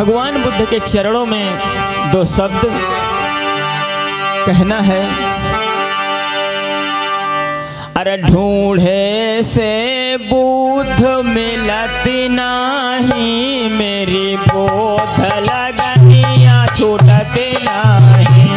भगवान बुद्ध के चरणों में दो शब्द कहना है। अरे ढूंढे से बुद्ध मिलती नहीं, मेरी बोध लगनिया छूटती नहीं।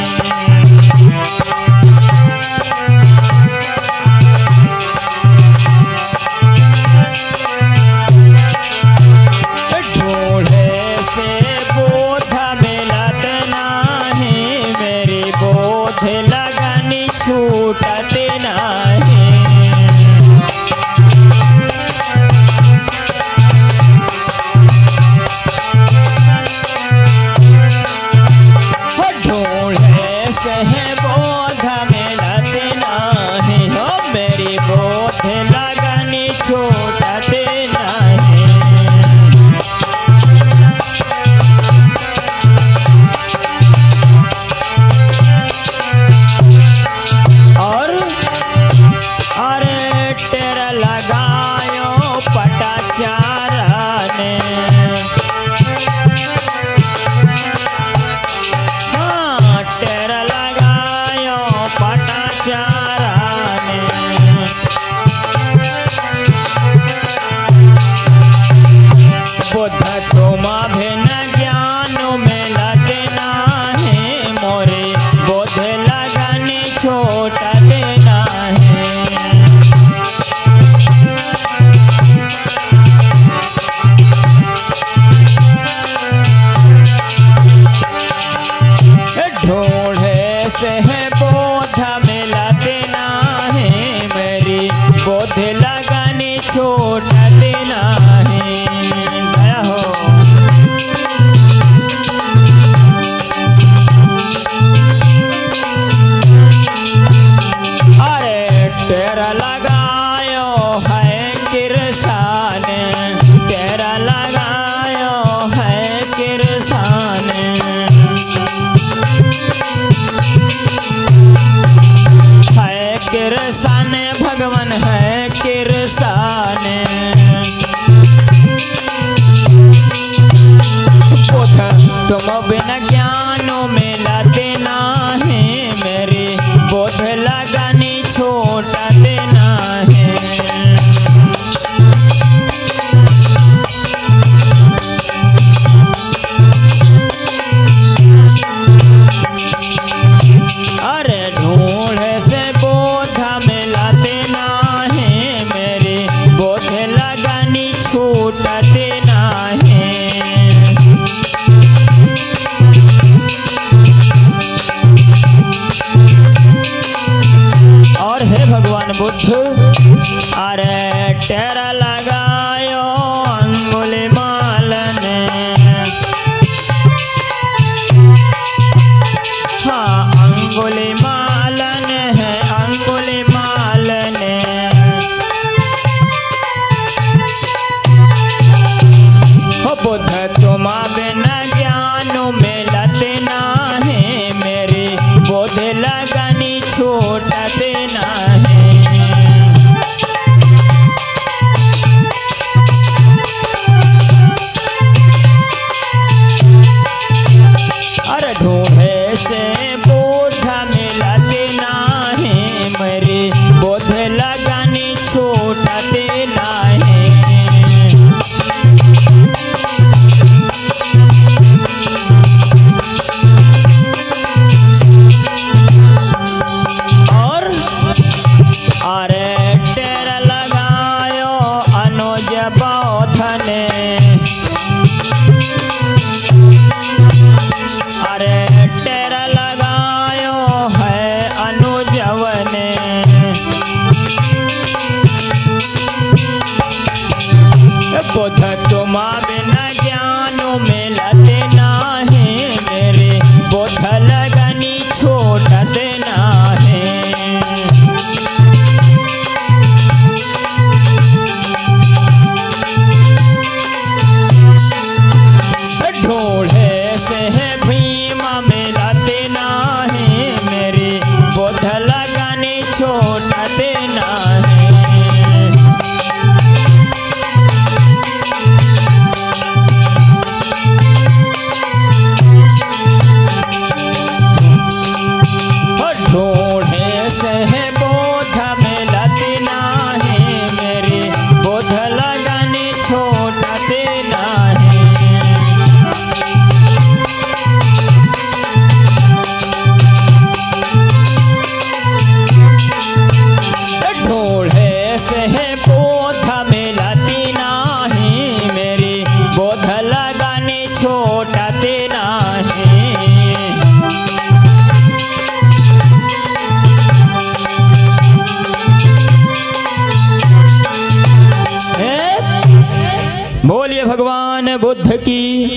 ढूंढे से बुद्ध मिलती नहीं, मेरी बोध लगनी छूटती नहीं। तुम बिना ज्ञानों में लाते नाही, मेरी बोध लगानी छोटा देना है। अरे ढूंढे से बोध में लाते नाही, मेरी बोध लगानी छोटा देना है। भगवान बुद्ध अरे टेरा लगायो अंगुली माल ने, हाँ अंगुली माल ने है, अंगुली माल ने। हो बुद्ध तुम बिना ज्ञानों में लते नाही, मेरी बोध लगानी छोटा देना है। अरे ढूंढे से बोध मिलते नाही, मेरी बोध लगानी छोटा देना है। अरे टेरा लगायो अनुज बौद्ध ने, अरे टेरा लगायो है अनुजव ने। बुद्ध तुम बिना ज्ञानों में लते नाही, मेरे बोध लगनी छोटा देना है। ढूंढे से भीम मिलते नाही, मेरी बोध लगानी छोटा देना है। से बोध मिलती नाही, मेरी बोध लगाने छोड़ते नाही। बोलिए भगवान बुद्ध की।